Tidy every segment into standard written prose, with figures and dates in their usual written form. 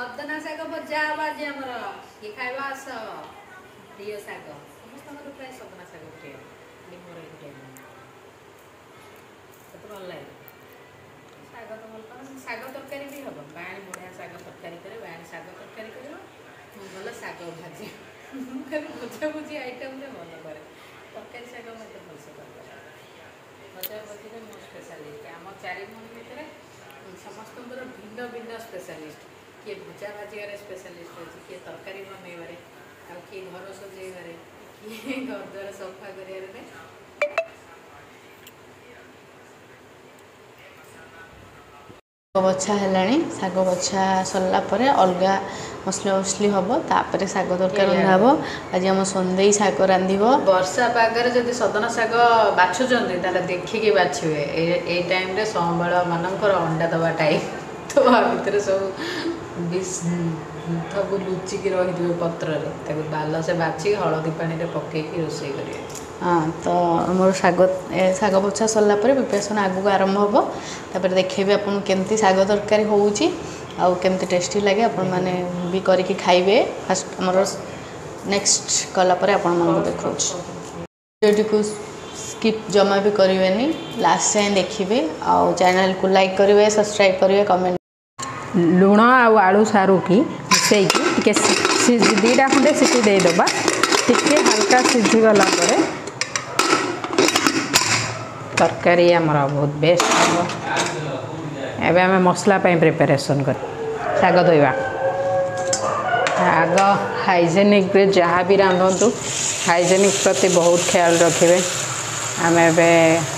सदना शाग भजा आज आमर ये खाइबा आस प्रिय शाग समस्त प्राय सदना शाग प्रिय मोर भल लगे शाग तो भल पाए शाग तरकारी भी हम बाणी बढ़िया शाग तरकारी करे बाणी शाग तरकारी कर भल शाग भाजी खाली भजा भुजी आइटम भल कै तरकारी शाग मत भलसे कर भजा भजी मो स्पेशलिस्ट आम 4 भौणी भितर समस्त भिन्न भिन्न स्पेशलिस्ट किए भजा भाजिबार स्पेशलिस्ट अच्छे किए तरकारी बनइबार आ किए घर सजेबार किए घर द्वार सफा कर बछा है शाग बछा सरला अलग मसला मसली हम तापर शाग तरकारी रंधा हम आज आम सन्देई शाग रांध वर्षा पागर जब सदन शाग बाछुंट देखिकी बाछे ये टाइम संबल मानकर अंडा दवा टाइम तो भितर सब सब लुचिकी रही पत्र बाल से बाछी हलदी पानी पकई रोषे करेंगे। हाँ तो मोर शाग शाग बछा सरला प्रिपरेसन आगू आरंभ हम तापर देखेबी आपन केमती शाग तरकारी होउची आ केमती टेस्टी लगे आपण माने भी करके खाइबे। फास्ट हमर नेक्स्ट कला पर आपण मन देखौ वीडियो को स्किप जमा भी करिवेनी लास्ट टाइम देखिबे आ चैनल को लाइक करिवे सब्सक्राइब करिवे कमेंट लुण आलू सारू की मिसईकी दीटा खंडे सीटी देदेबा टिके हल्का सीझीगला तरकारी आमर बहुत बेस्ट हम एवं आम मसला प्रिपरेशन कर शाग धोवा आग हाइजेनिक जहाँ भी रांधतु हाइजेनिक प्रति बहुत ख्याल रखिए आम ए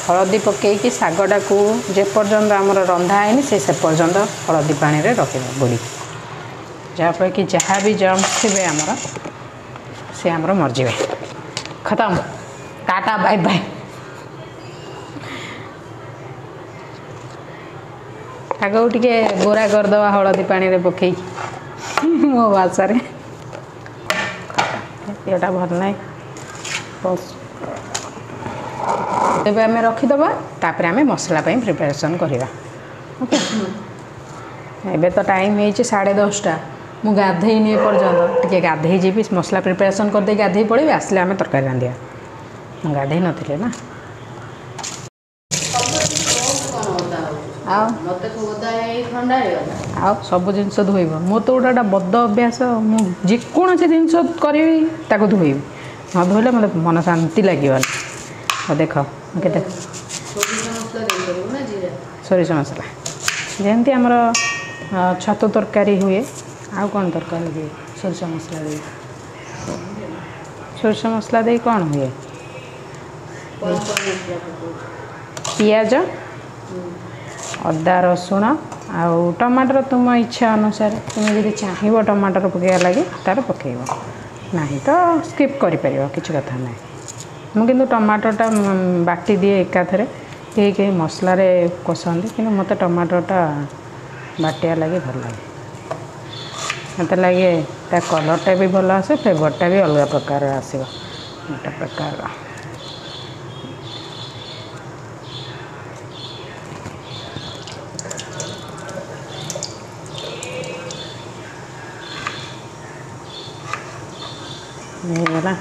हलदी पकईकि शागटा को जेपर्यंत आमर रंधा है से पर्यंत हलदी पानी रे रखिए बुड़ी जहाँफल कि जहाँ भी जर्म्स थे आमर से आमर मरजिवे खत्म टाटा बाय बाय शाग टे गोरा करदे हलदी पानी रे पकई मो भाषा ये भल ना बस तेज आम रखीदबा तापर आम मसला प्रिपरेशन करवा ओके एबे तो टाइम है 10:30 मु गाधेनी पर्यंत टे गाधे जी मसला प्रिपरेशन करदे गाधे पड़े आसले आम तरकारी रांधिया मु गाधे नी ना आ सब जिन धोब मो तो गोटा बद अभ्यास मुझे जिनस करी धोबी न धोले मतलब मन शांति लगे देख के सोरिष मसला जमती आमर छतु तरकारी हुए आउ कौन तरकारी हुए सोरिष मसला दे सोरिष मसला दे कौन हुए पियाज अदा रसुण आउ टमाटर तुम इच्छा अनुसार तुम यदि चाहब टमाटर पकड़ा लगे तार पकेब ना तो स्किप कर किसी कथा ना मुझे टमाटरटा बाटी दिए एकाथरे कहीं मसलार कषाती कि मत टमाटरटा बाटिया लगे भल लगे मत लगे कलरटा भी भल आसे फ्लेवरटा भी अलग प्रकार आसो गोटे प्रकार गला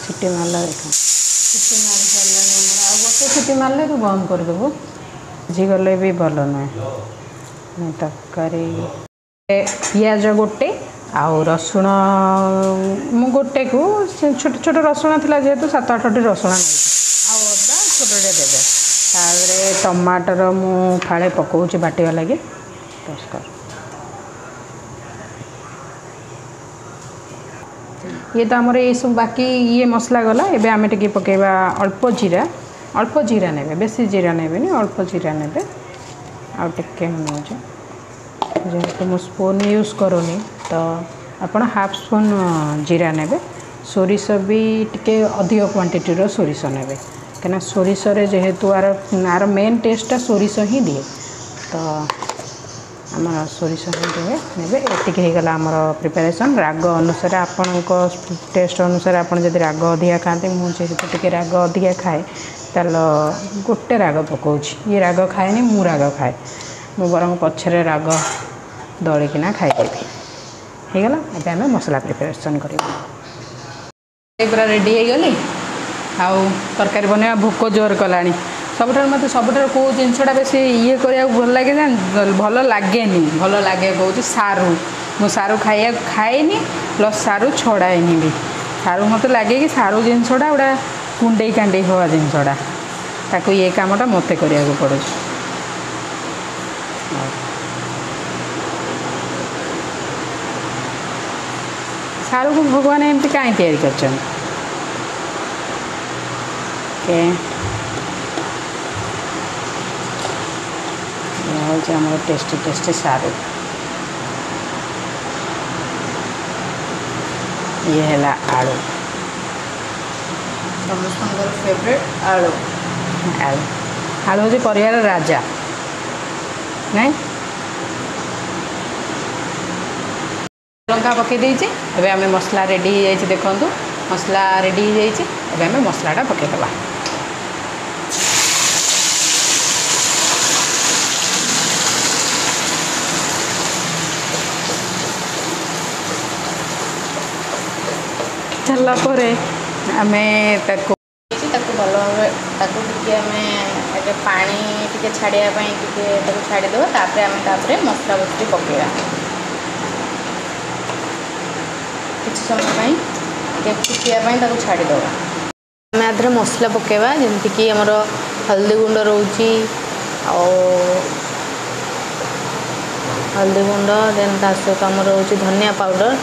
सीटी मारला देख सीटी मारी सारे गोटे सीटी मारे तू बंद करदेबू सिझीगले भी भल नुहे तरकारी पियाज गोटे आउ रसुण मु गोटे को छोट छोट रसुण थी जेहेतु 7-8टी रसुण नहीं अदा छोटे देवे तारे टमाटर मु फाड़े पकाऊँ बाटिया लगे ये तो आमर ये सब बाकी ये मसला गला एबे आमे टिके पकेबा अल्प जीरा ने बेसी जीरा ने अल्प जीरा ने आउ टिके नौचे जेहेतु मु स्पून यूज करूनी तो आपण हाफ स्पून जीरा ने सोरिष भी टिके अधिक क्वांटिटी रो सोरिष ने कहीं सोरिष जेहेतु आर मेन टेस्टा सोरिष ही दिए तो आम सोरिष ने एतिकला आमर प्रिपेरेसन राग अनुसार आपण टेस्ट अनुसार आप जब राग अधिका खाते मुझे टे राग अधिका खाए तेल गोटे राग पकाउछि ये राग खाएनी मु राग खाए मु बरम पछरे राग दलिकिना खाइदेबी ହେଇଗଲା ଏବେ ଆମେ ମସଲା ପ୍ରିପାରେସନ୍ କରିବା ପୁରା ରେଡ଼ି ହେଇଗଲି ଆଉ ତରକାରୀ ବନେଇବା ଭୋକ ଜୋର କଲାଣି ସବୁଠାରୁ ମୋତେ ସବୁଠାରୁ କେଉଁ ଜିନିଷଟା ବେଶୀ ଇଏ କରିବାକୁ ଭଲ ଲାଗେ ଭଲ ଲାଗେନି ଭଲ ଲାଗେ କହୁଛି ସାରୁ ମୁଁ ସାରୁ ଖାଇବାକୁ ଖାଏନି ପ୍ଲସ୍ ସାରୁ ଛଡ଼ାଏନି ବି ସାରୁ ମୋତେ ଲାଗେ କି ସାରୁ ଜିନିଷଟା ଗୋଟା କୁଣ୍ଡେଇ କାଣ୍ଡେଇ ହେବା ଜିନିଷଟା ତାକୁ ଇଏ କାମଟା ମୋତେ କରିବାକୁ ପଡ଼ୁଛି सारू को भगवान एमती कहीं तैयारी कर टेस्टी टेस्टी सारू ये है आलू समस्त फेवरेट आलू आलू आलू हूँ परिवार राजा नहीं लंका पकई देइछि एबे हमें मसला रेडी हो जाइछि देखंतु मसला रेडी हो जाइछि एबे हमें मसलाटा पकई देबा चलला परे हमें ताको भल भाव ताको टिके हमें एटे पानी टिके छाड़िया पई टिके ताको छाड़ी देबा तापरे मसला बस्ती पकेइबा कुछ समय फुटियापाई छाड़ीदेवा आम आधे मसला पकेवा जमीक आमर हल्दी गुंड रोची हल्दी गुंड देन ता सहित आम रोच धनिया पाउडर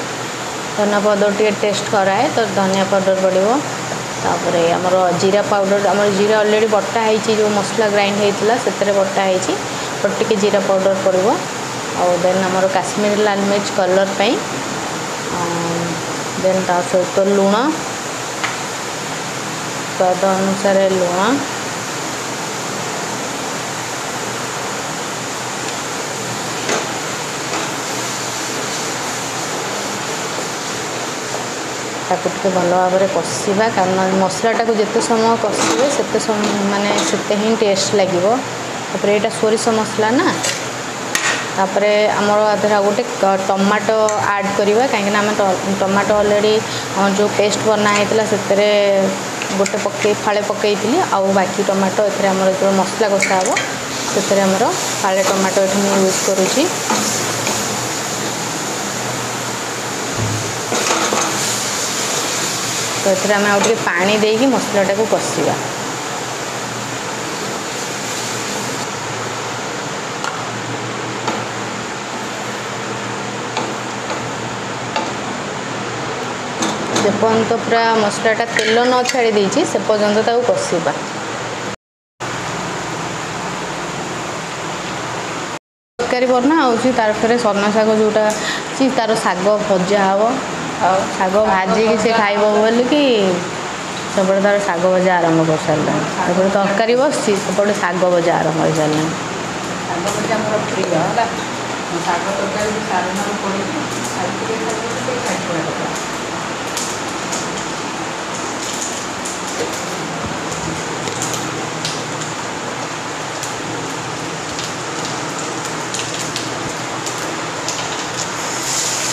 टे टेस्ट कराए तो धनिया पाउडर पड़ो तापर आमर जीरा पाउडर आम जीरा ऑलरेडी बटा है जो मसला ग्राइंड होता से बटा है बट टे जीरा पाउडर पड़ो और देन आमर काश्मीरी लाल मिर्च कलर पाई देन ता सहित लुण स्वाद अनुसार लुण ताकू टिके भल भाव में कषा कारण मसलाटा को जिते समय कषे से समय माने सेते ही टेस्ट लगे तापर यहाँ सोरिष मसला ना तापर आमर आधर गोटे टमाटो ऐड करवा कहीं आम टमाटो ऑलरेडी जो पेस्ट बना होता से गोटे पकई फाड़े पकई आउ बाकी टमाटो ये जो मसला कषा हम से फाड़े टमाटो ये यूज करुँची तो ये आम आउ पानी देकी मसलाटा को कषा जे पर्यंत पूरा मसलाटा तेल न छाड़ी देछि से पर्यंत ताऊ कषा तरकारी बना होची तार फेरे सन्ना शाग जोटा सी तार शाग भजा हम शाग भाजी से खाइब बोल कि सब तार शाग भजा आरंभ कर सारे तरकारी बसची सेपटे शाग भजा आरंभ हो सारे शाग भजा मोर प्रिय है शाग तरकारी सारे पड़े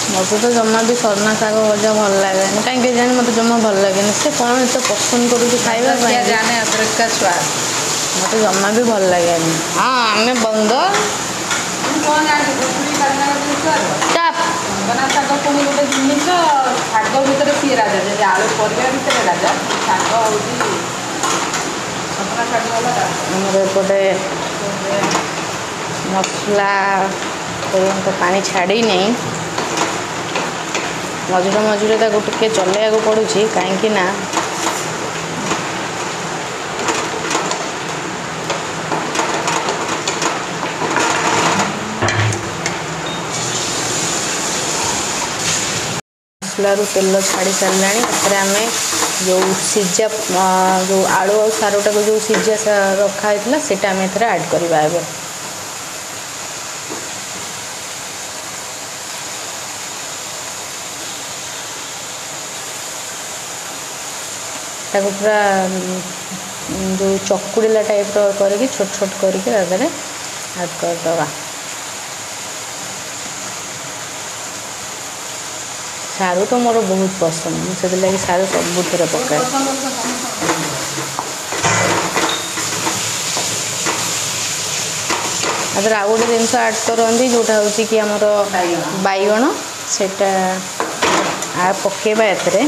मत तो जमा भी सन्ना शाग भजा भल लगे कहीं जानी मत जमा भल लगे से कौन एत पसंद करुँच खाइबा जाने का स्वाद मत जमा भी भल लगे हाँ आम बंद चाप बना शाग पुणी गोटे जिन शाग भितर सी राजा जब आलू परिया भितर राजा शाग हूँ सपना शाग आमर एपटे मसला पर्यंत पानी छाड़ी नहीं मझे मझे टे चलैया पड़ू कहीं ना मसलारू तेल छाड़ी सारे आम जो सीजा जो आलू और सारूटा को जो सीजा रखा होता है आम ऐड करवा पूरा जो चकुड़ीला टाइप करके छोट छोट करके ऐड करदे। सारू तो मोर बहुत पसंद, मुझे लगे सारू सबुथ पकाए। आउ गोटे जिनस आड करती जोटा हूँ कि आमर बैगण से पकेबा एथरे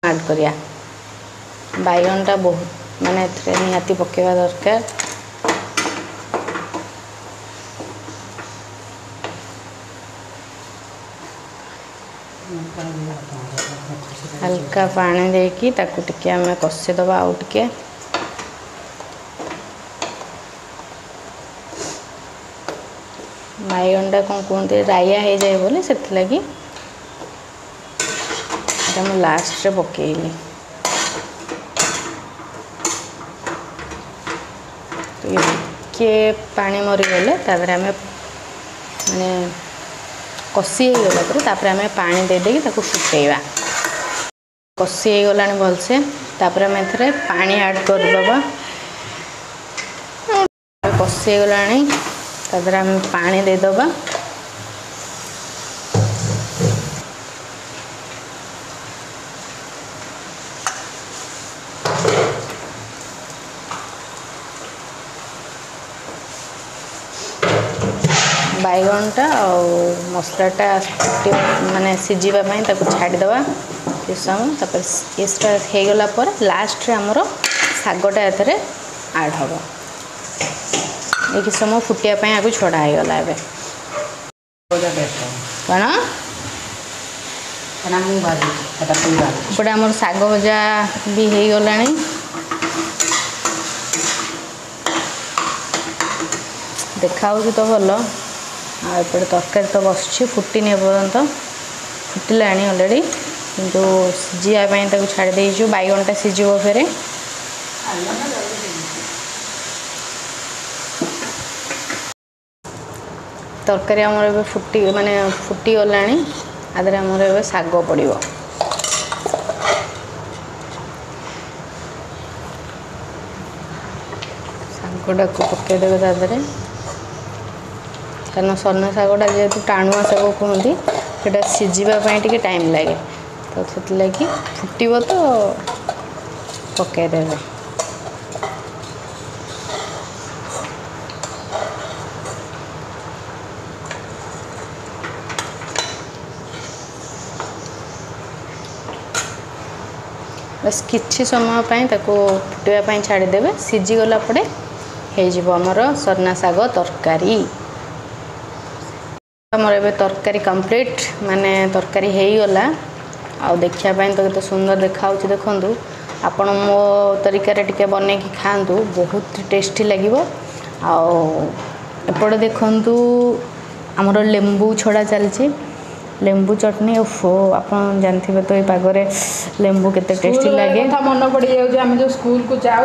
आड करिया बैगणटा बहुत माने निहाती पकेबा दरकार। हल्का पानी देकी ताकू टिके आमे कषिदबा आउ टिके बैगणटा कौन कहते राइया हो जाए बोले से लगी मुझे लास्ट रे पकेली। तो ये टिके पानी मरीगले आम माने कषि हो गला आम पानी दे देकी ताकू फुटेवा। कषि हो गला भलसे आम ए पानी ऐड करदबा। कषि हो गला आम पानी देदबा। बैगणटा और मसलाटा माने सिझापी छाड़ीदबा किस समय इसटा हो गला पर लास्ट रे हमर सागटा एथरे ऐड हम ये किस समय फुटियापाई आगु छड़ा हो गला एबे कौन एपटे आमर साग भजा भी हो गला। देखा तो भल आपटे तरकारी तो बस फुटनी एपर्यंत फुटिला अलरेडी किंतु सिझापी छाड़ी देचु बैगणटा सिझब फेरे तरकारी आमर फुटी माने फुटी गला आदि आमर ए साग पड़ो। सागटा को पकईदेवे तादे कारण सन्ना सागटा जेहेतु टाणुआ साग कहते से सिझापी टाइम लगे तो से लगी फुटब तो पकईदेवे। बस किछि समय फुटापी छाड़ीदेवे सिझीगला होमर सरना साग तरकारी। आमर ए तरकारी कंप्लीट माने तरकारी हो गला आ देखापी तो सुंदर देखा देखु आपण मो तरीका टिके बने कि खातु बहुत टेस्टी लगे। आपटे देखु आमर लेंबू छड़ा चलची लेंबू चटनी ओफो आप जानते तो ये पागरे लेंबू केते टेस्टी लगे। मन पड़ जाए जो स्कूल को जाऊ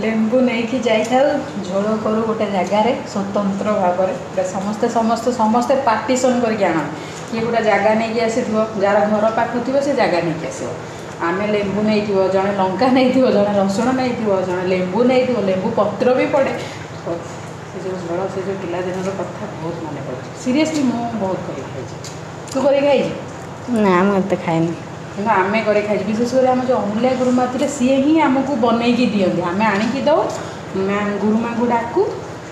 लेंबू नहीं कि जाई झोल करू गोटे जगार स्वतंत्र भाव में समस्ते समस्ते समस्ते पार्टीशन करके आना किए गोटे जगह नहीं आसी जार घर पाख थी से जगह नहीं आस आम लेंबू नहीं जड़े लंका नहीं जड़े रसुण नहीं जड़े लेंबू नहीं लेंबू पत्र भी पड़े से जो झोल से जो पिलादिन कथा बहुत मन पड़े सीरीयसली मुझे बहुत कर खाई तू कर खाई ना मुझे खाएनी कि आम कर खाई विशेषकर आम जो अमूल्या गुरुमा थे सी ही आमको बनईकी दिखती आम आणिकी दौ गुरुमा को डाकू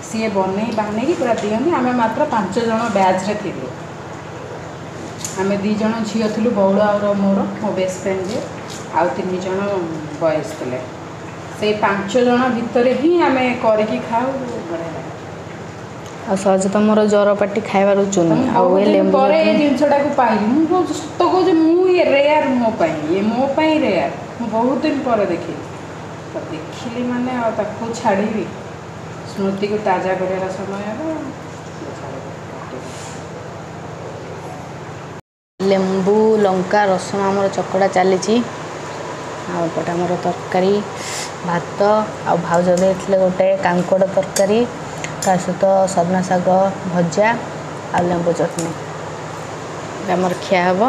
सी बन बानैकी पूरा दिखती आम मात्र 5 जन बैच रे थिलु आम 2 जन झील थी बौड़ और मोर मो बेस्ट फ्रेंड जे आउ 3 जन बॉयज थे से 5 जन भितर ही आम करके खाऊ बढ़िया लगे। आ सहज तो मोर जर पाटी खाइबार चुनी आउ लेंबू जिनसटा को पाइली मुझे सत कहे मुझे रेयर मोपाई रेयर मु बहुत दिन पर देखी तो देखिली माने ताकू छाड़ी स्मृति को ताजा कर समय लेंबू लंका रसुण आमर चकड़ा चली आउट आमर तरकारी भात आ भाउज देते गोटे कांकड़ तरकारी ता सहित सजना साग भजा आ लेंबू चटनी आमर खिया हम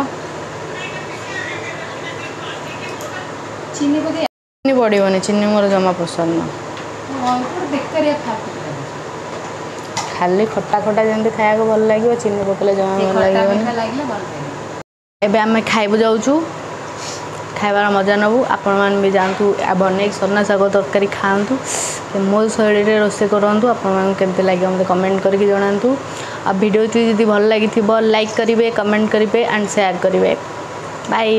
ଚିନି ପକେଇ ଚିନି ପଡ଼ିବନି, ଚିନି ମୋର ଜମା ପସନ୍ଦ ନୁହଁ। ବେକାରିଆ ଖାଇବା ଖାଲି ଖଟା ଖଟା ଯେମିତି ଖାଇବାକୁ ଭଲ ଲାଗିବ, ଚିନି ପକେଇଲେ ଜମା ଭଲ ଲାଗିବନି। ଲାଗିଲେ ଭଲ ଲାଗିବ। ଏବେ ଆମେ ଖାଇବୁ ଯାଉଛୁ, ଖାଇବାର ମଜା ନେବୁ। ଆପଣମାନେ ବି ଯାଆନ୍ତୁ ବନେଇକି ସଜନା ଶାଗ ତରକାରୀ ଖାଆନ୍ତୁ, ମୋ ଶୈଳୀରେ ରୋଷେଇ କରନ୍ତୁ। ଆପଣମାନଙ୍କୁ କେମିତି ଲାଗିବ ମୋତେ କମେଣ୍ଟ କରିକି ଜଣାନ୍ତୁ। ଆଉ ଭିଡ଼ିଓଟି ଯଦି ଭଲ ଲାଗିଥିବ ଲାଇକ୍ କରିବେ, କମେଣ୍ଟ କରିବେ ଆଣ୍ଡ ସେୟାର କରିବେ। ବାଏ।